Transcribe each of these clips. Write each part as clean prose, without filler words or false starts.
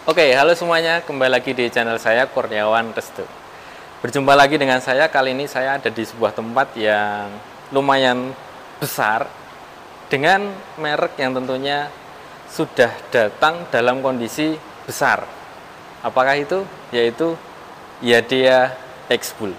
Oke, halo semuanya, kembali lagi di channel saya Kurniawan Restu. Berjumpa lagi dengan saya, kali ini saya ada di sebuah tempat yang lumayan besar dengan merek yang tentunya sudah datang dalam kondisi besar. Apakah itu? Yaitu Yadea X-Bull.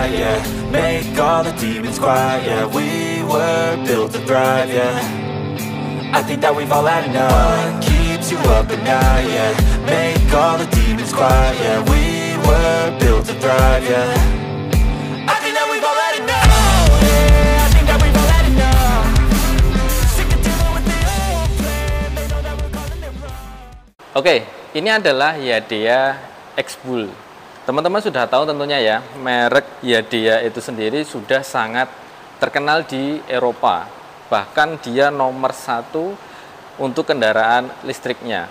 Yeah, make all the demons quiet. Yeah, we were built to thrive. Yeah, I think that we've all had enough. What keeps you up at night? Yeah, make all the demons quiet. Yeah, we were built to thrive. Yeah, I think that we've all had enough. Yeah, I think that we've all had enough. Sick of dealing with the old plan. They know that we're calling it wrong. Oke, ini adalah Yadea X-Bull. Teman-teman sudah tahu tentunya ya, merek Yadea itu sendiri sudah sangat terkenal di Eropa. Bahkan dia nomor 1 untuk kendaraan listriknya.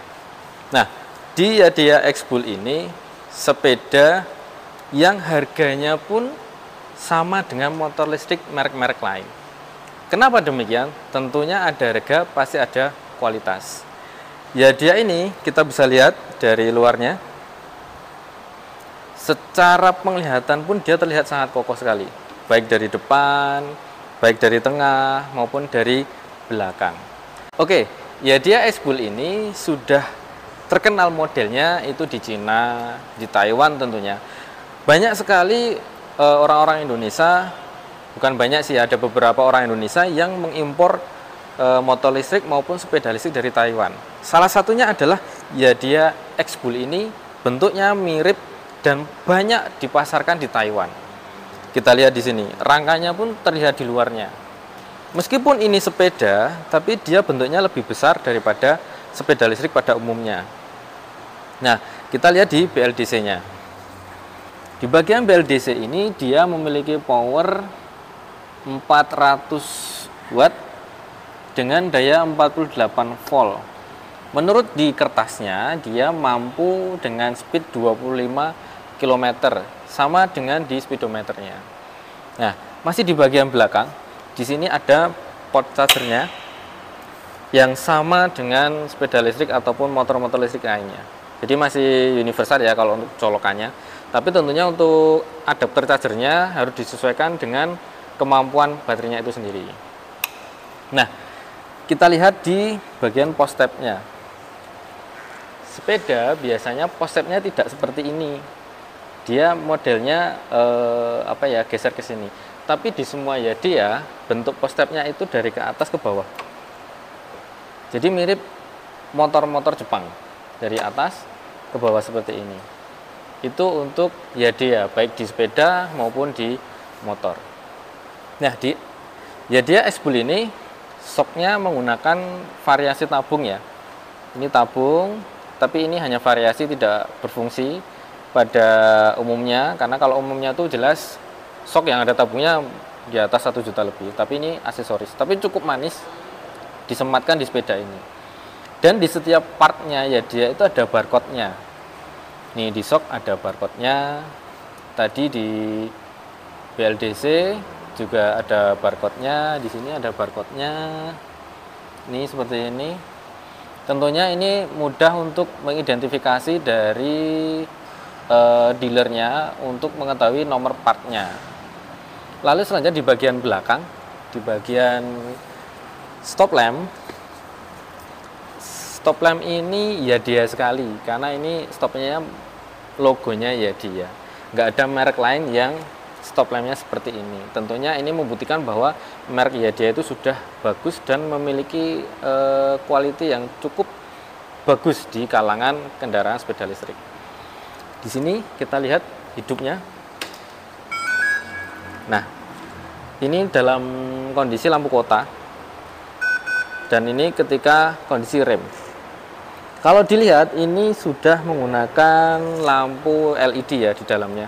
Nah, di Yadea X-Bull ini, sepeda yang harganya pun sama dengan motor listrik merek-merek lain. Kenapa demikian? Tentunya ada harga, pasti ada kualitas. Yadea ini kita bisa lihat dari luarnya. Secara penglihatan pun dia terlihat sangat kokoh sekali, baik dari depan, baik dari tengah, maupun dari belakang. Oke, Yadea X-Bull ini sudah terkenal modelnya itu di Cina, di Taiwan tentunya. Banyak sekali orang-orang Indonesia, bukan banyak sih, ada beberapa orang Indonesia yang mengimpor motor listrik maupun sepeda listrik dari Taiwan. Salah satunya adalah Yadea X-Bull ini, bentuknya mirip dan banyak dipasarkan di Taiwan. Kita lihat di sini, rangkanya pun terlihat di luarnya. Meskipun ini sepeda, tapi dia bentuknya lebih besar daripada sepeda listrik pada umumnya. Nah, kita lihat di BLDC-nya. Di bagian BLDC ini dia memiliki power 400 watt dengan daya 48 volt. Menurut di kertasnya, dia mampu dengan speed 25 km, sama dengan di speedometernya. Nah, masih di bagian belakang, di sini ada port chargernya yang sama dengan sepeda listrik ataupun motor-motor listrik lainnya. Jadi masih universal ya kalau untuk colokannya. Tapi tentunya untuk adapter chargernya harus disesuaikan dengan kemampuan baterainya itu sendiri. Nah, kita lihat di bagian post stepnya. Sepeda biasanya post stepnya tidak seperti ini. Dia modelnya geser ke sini. Tapi di semua Yadea bentuk post stepnya itu dari ke atas ke bawah. Jadi mirip motor-motor Jepang, dari atas ke bawah seperti ini. Itu untuk Yadea, baik di sepeda maupun di motor. Nah, di Yadea X-Bull ini shocknya menggunakan variasi tabung ya. Ini tabung, tapi ini hanya variasi, tidak berfungsi pada umumnya, karena kalau umumnya tuh jelas shock yang ada tabungnya di atas 1 juta lebih, tapi ini aksesoris, tapi cukup manis disematkan di sepeda ini. Dan di setiap partnya ya dia itu ada barcode-nya. Nih di shock ada barcode-nya, tadi di BLDC juga ada barcode-nya, di sini ada barcode-nya. Ini seperti ini. Tentunya ini mudah untuk mengidentifikasi dari dealernya untuk mengetahui nomor partnya. Lalu selanjutnya di bagian belakang, di bagian stop lamp ini Yadea sekali, karena ini stopnya logonya Yadea. Nggak ada merek lain yang stop lampnya seperti ini. Tentunya ini membuktikan bahwa merek Yadea itu sudah bagus dan memiliki quality yang cukup bagus di kalangan kendaraan sepeda listrik. Di sini kita lihat hidupnya. Nah, ini dalam kondisi lampu kota, dan ini ketika kondisi rem. Kalau dilihat ini sudah menggunakan lampu LED ya di dalamnya.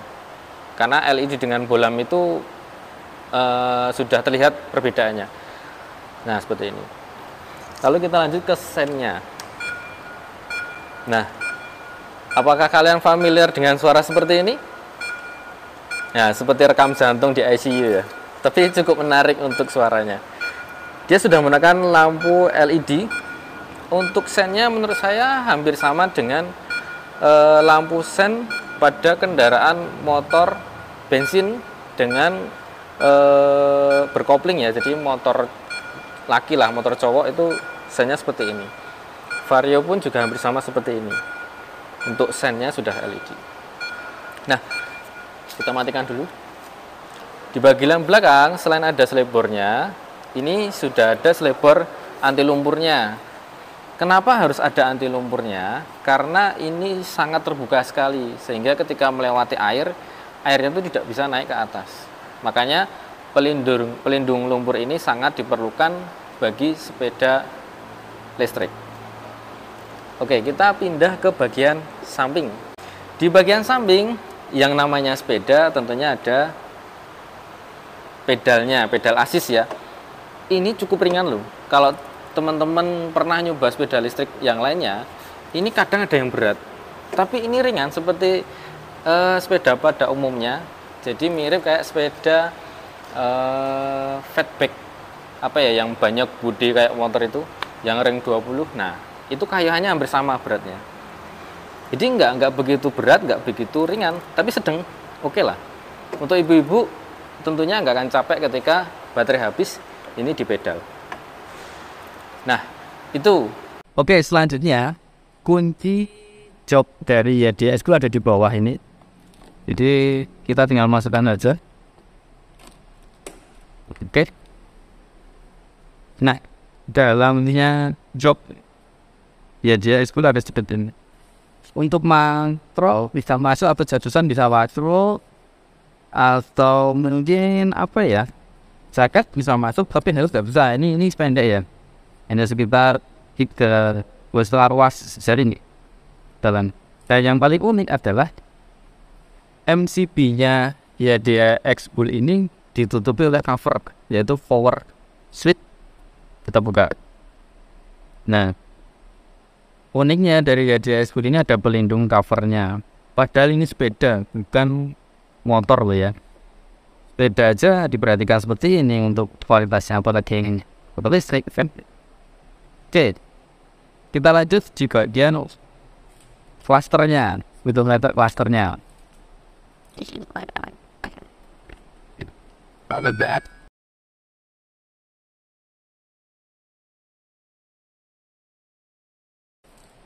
karena LED dengan bolam itu sudah terlihat perbedaannya. Nah, seperti ini. Lalu kita lanjut ke sennya. Nah, apakah kalian familiar dengan suara seperti ini? Nah, seperti rekam jantung di ICU ya. Tapi cukup menarik untuk suaranya. Dia sudah menggunakan lampu LED. Untuk sennya menurut saya hampir sama dengan lampu sen pada kendaraan motor bensin dengan berkopling ya. Jadi motor laki lah, motor cowok itu sennya seperti ini. Vario pun juga hampir sama seperti ini. Untuk sennya sudah LED. Nah, kita matikan dulu. Di bagian belakang selain ada selebornya, ini sudah ada selebor anti lumpurnya. Kenapa harus ada anti lumpurnya? Karena ini sangat terbuka sekali, sehingga ketika melewati air, airnya itu tidak bisa naik ke atas. Makanya pelindung lumpur ini sangat diperlukan bagi sepeda listrik. Oke, kita pindah ke bagian samping. Di bagian samping, yang namanya sepeda tentunya ada pedalnya, pedal asis ya. Ini cukup ringan loh. Kalau teman-teman pernah nyoba sepeda listrik yang lainnya, ini kadang ada yang berat, tapi ini ringan seperti sepeda pada umumnya. Jadi mirip kayak sepeda fatback apa ya, yang banyak bodi kayak motor itu, yang ring 20. Nah, itu kayaknya hampir sama beratnya. Jadi nggak begitu berat, nggak begitu ringan, tapi sedang, oke lah. Untuk ibu-ibu tentunya nggak akan capek ketika baterai habis ini di pedal. Nah, itu. Oke, selanjutnya kunci jok dari YDS itu ada di bawah ini. Jadi kita tinggal masukkan aja. Oke. Nah, dalamnya jok YDS itu ada seperti ini. Untuk kontrol bisa masuk atau jadusan bisa masuk, atau mungkin apa ya, jaket bisa masuk tapi harus tidak bisa. Ini pendek ya. Hanya sekitar 3 ruas jari ini dalam. Dan yang paling unik adalah MCB-nya YDX Bull ini ditutupi oleh cover, yaitu power switch. Kita buka. Nah, uniknya dari YDX Bull ini ada pelindung covernya. Padahal ini sepeda, bukan motor loh ya. Sepeda aja diperhatikan seperti ini untuk kualitasnya, apalagi yang listrik. Oke, kita lanjut di bagian clusternya, untuk melihat clusternya.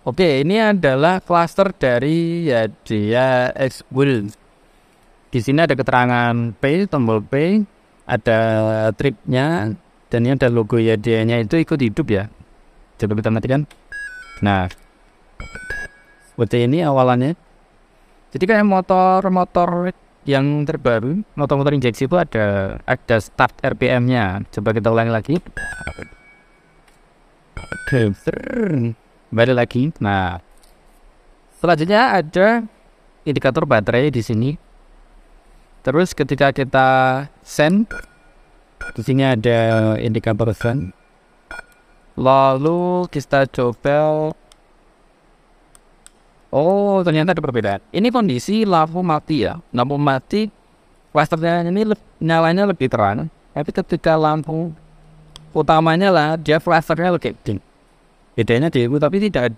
Oke, ini adalah cluster dari YDX Bull. Di sini ada keterangan P, tombol P, ada tripnya, dan ini ada logo YDA-nya itu ikut hidup ya. Coba kita matikan. Nah, seperti ini awalannya. Jadi kayak motor-motor yang terbaru, motor-motor injeksi itu ada start RPM-nya. Coba kita ulangi lagi. Kembali lagi. Nah, selanjutnya ada indikator baterai di sini. Terus ketika kita send, di sini ada indikator send. Lalu kita coba. Oh, ternyata ada perbedaan. Ini kondisi lampu mati ya. Lampu mati, clusternya ini nyalanya lebih terang. Tapi ketika lampu utamanya lah, dia clusternya lebih dim. Bedanya di itu, tapi tidak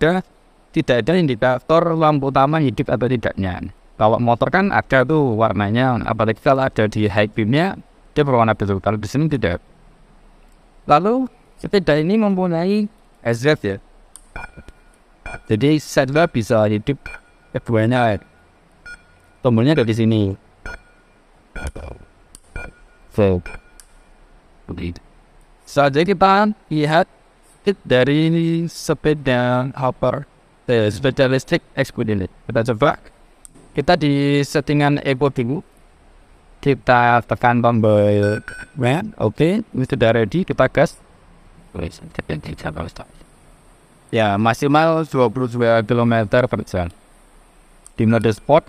ada indikator lampu utama hidup atau tidaknya. Kalau motor kan ada tuh warnanya, apalagi kalau ada di high beamnya dia berwarna biru. Kalau di sini tidak. Lalu sepeda ini mempunyai SZ ya. Jadi setelah bisa hidup keduanya. Tombolnya ada di sini. Saja kita lihat dari sepeda hopper, sepeda listrik X-Bull ini. Kita coba. Kita di settingan eco dulu. Kita tekan tombol red. Oke, ini sudah ready. Kita gas. Ya, maksimal 22 km per jam. Di mode sport.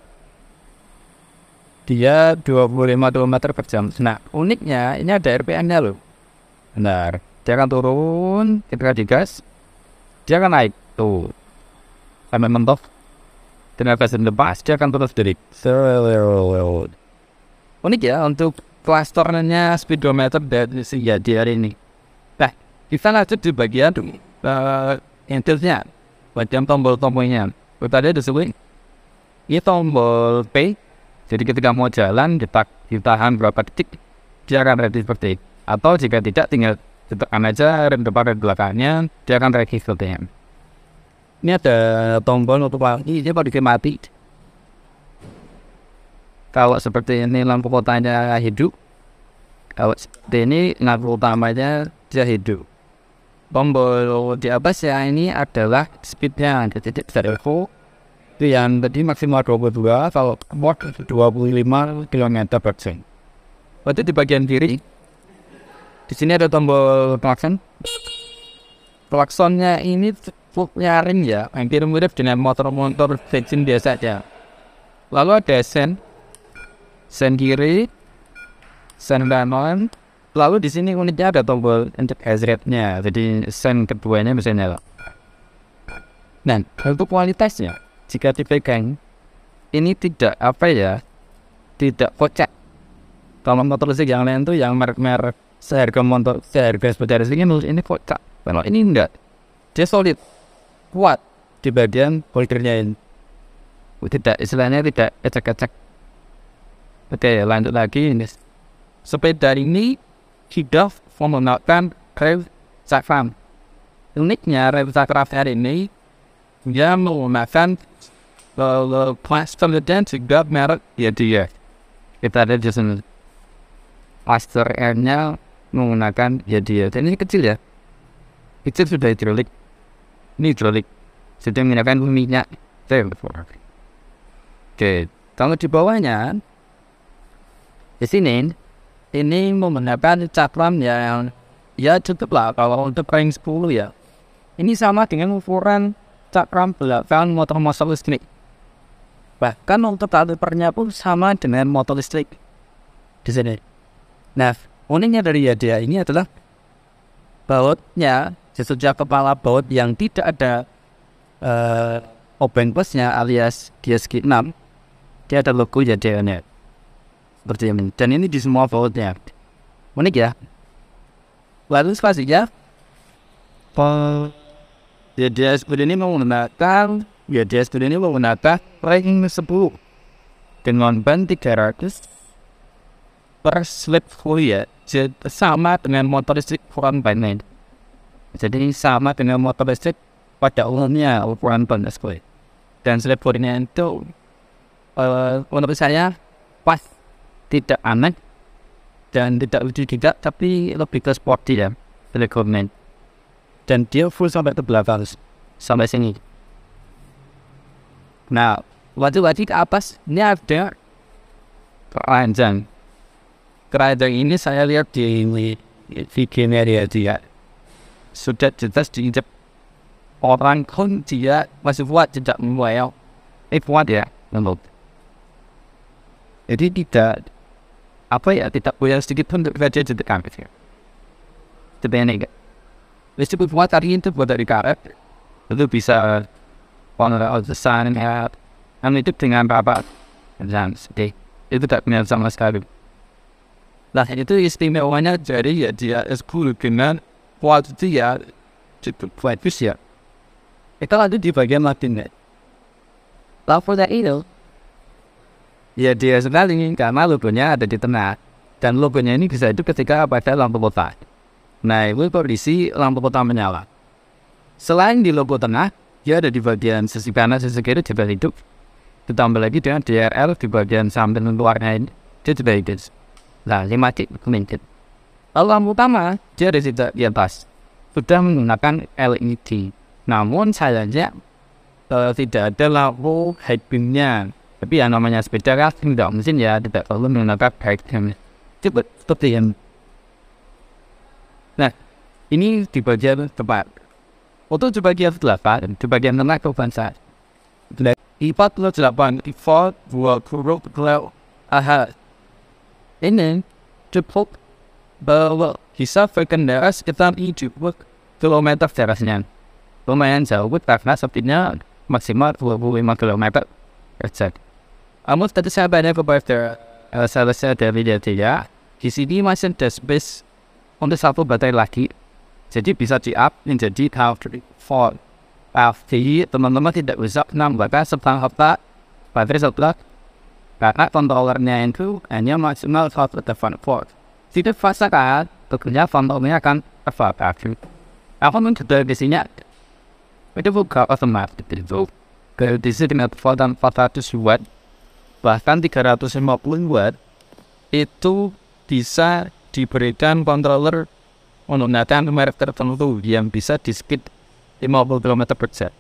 dia 25 km per jam. Nah, uniknya ini ada RPM-nya loh. Benar, dia akan turun ketika digas, dia akan naik tuh sampai mentok. Tenaga lepas dia akan terus dari. Unik ya untuk klasternya speedometer dari si Yadier ini. Nah, kita lanjut di bagian intilnya, bagian tombol-tombolnya. Tadi disebut ini tombol P. Jadi ketika mau jalan ditahan berapa detik, dia akan ready seperti itu. Atau jika tidak, tinggal ditekan aja rem depan rem belakangnya, dia akan ready seperti ini. Ini ada tombol untuk ini kalau mati. Kalau seperti ini lampu kotanya hidup, kalau seperti ini lampu utamanya dia hidup. Tombol di atas ya ini adalah speednya, jadi dari itu yang tadi maksimal 22, kalau mod 25 km per jam. Waktu di bagian kiri, di sini ada tombol klakson. Klaksonnya ini nyaring ya, hampir mirip dengan motor-motor bensin biasa aja. Lalu ada sen kiri, sen kanan. Lalu di sini uniknya ada tombol untuk hazardnya, jadi sen keduanya bisa nyala. Nah, untuk kualitasnya, jika dipegang, ini tidak tidak kocak. Kalau motor listrik yang lain tuh yang merek-merek seharga sepeda listrik ini kocak. Kalau ini enggak, dia solid, kuat di bagian holdernya ini. Tidak, istilahnya tidak ecek-ecek. Oke, lanjut lagi. Ini sepeda ini sudah menggunakan rem cakram. Uniknya rem cakram ini dia menggunakan plaster dan juga merek Yadier. Kita ada di sini. Plaster R-nya menggunakan Yadier. Dan ini kecil ya. Itu sudah hidrolik. Ini hidrolik. Sudah menggunakan minyak. Oke, kalau di bawahnya di sini ini menggunakan cakram yang ya cukup lah kalau untuk range 10 ya. Ini sama dengan ukuran cakram belakang motor listrik. Bahkan untuk kalipernya pun sama dengan motor listrik di sini. Nah, uniknya dari Yadier ini adalah bautnya, sejak kepala baut yang tidak ada obeng plusnya alias DSG 6, dia ada logo Yadier-nya seperti ini. Dan ini di semua bautnya. Unik ya. Lalu spasinya Yadier ini menggunakan ring 10 dengan ban 300 per slip full ya. Jadi sama dengan motor listrik ukuran ban lain. Jadi sama dengan motor listrik pada umumnya ukuran ban listrik. Dan slip fullnya itu menurut saya pas, tidak aneh dan tidak lucu juga, tapi lebih ke sporty ya, elegan. Dan dia full sampai ke belakang, sampai sini. Nah, lanjut lagi ke atas, ini ada keranjang. Keranjang ini saya lihat di videonya dia sudah jelas diinjak orang pun dia masih kuat, tidak membayar. Kuat ya, menurut. Jadi tidak tidak boleh sedikit pun terjadi di karet ya. Sebenarnya meskipun kuat tadi itu buat dari karet, itu bisa desain ya, itu dengan apa dan sedih itu tidak benar sama sekali. Nah, itu istimewanya dari Yadier 10 dengan kualitas ya cukup bagus ya. Kita lanjut di bagian latinnya. Lampunya itu Yadier sekali karena logonya ada di tengah, dan logonya ini bisa hidup ketika pada lampu kota. Nah, itu kondisi lampu kota menyala. Selain di logo tengah, dia ada di bagian sisi kanan, sisi kiri juga hidup. Ditambah lagi dengan DRL di bagian samping luarnya ini, dia juga hidup. Nah, 5 titik menit. Lalu lampu utama, dia ada di atas, sudah menggunakan LED. Namun sayangnya tidak ada lampu head beam-nya. Tapi yang namanya sepeda kan tidak mesin ya, tidak perlu menggunakan head beam. Coba seperti ini. Nah, ini di bagian depan. Untuk di bagian belakang, di bagian tengah kebansa. 48 default 20 Aha, ini cukup bahwa bisa berkendara sekitar 70 km jaraknya. Lumayan jauh karena sepertinya maksimal 25 km per jam. Namun tadi saya banyak kepada salesnya dari dia. Di sini masih ada space untuk satu baterai lagi. Jadi bisa di-up menjadi 4. Jadi teman-teman tidak bisa menambahkan setengah baterai sebelah karena kontrolernya itu hanya maksimal 1.4. Tidak pastikan tentunya kontrolnya akan terbakar. Aku mencoba di sini itu buka otomatis itu ke DC dengan voltan 400 watt bahkan 350 watt itu bisa diberikan controller menggunakan merek tertentu yang bisa di speed 50 km per jam.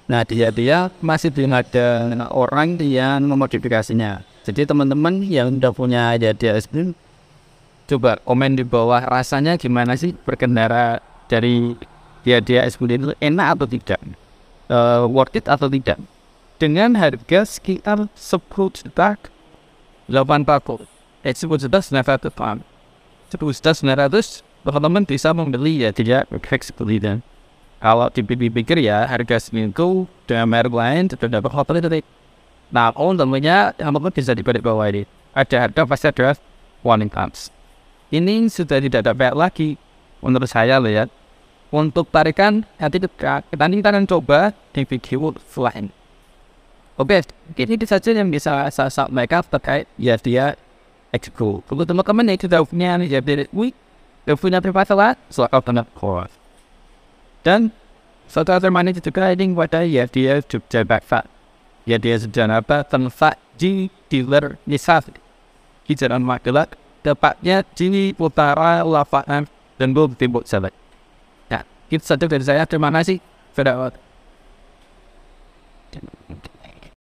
Nah dia masih belum ada orang yang memodifikasinya. Jadi teman-teman yang udah punya dia ini coba komen di bawah rasanya gimana sih berkendara dari dia SUV itu enak atau tidak, worth it atau tidak, dengan harga sekitar 10 juta 840. 10 juta 900 pound. 10 juta 900 teman-teman bisa membeli ya tidak fix beli dan kalau dipikir ya harga seminggu dengan merek lain sudah dapat hotel itu. Nah tentunya teman-teman bisa dibeli bawah ini ada harga pasti ada warning comes. Ini sudah tidak ada bayar lagi menurut saya lihat. Untuk tarikan nanti kita akan coba di video lain. Oke, ini saja yang bisa saya sampaikan terkait ya dia Expo. Untuk teman-teman yang sudah punya ya punya permasalahan soal tentang course. Dan satu teman juga ini pada ya dia Jogja Bakfa. Ya dia sudah tempat di dealer Nissan di Jalan Magelang, tepatnya di utara lapangan dan timur jalan. Itu saja dari saya. Terima kasih.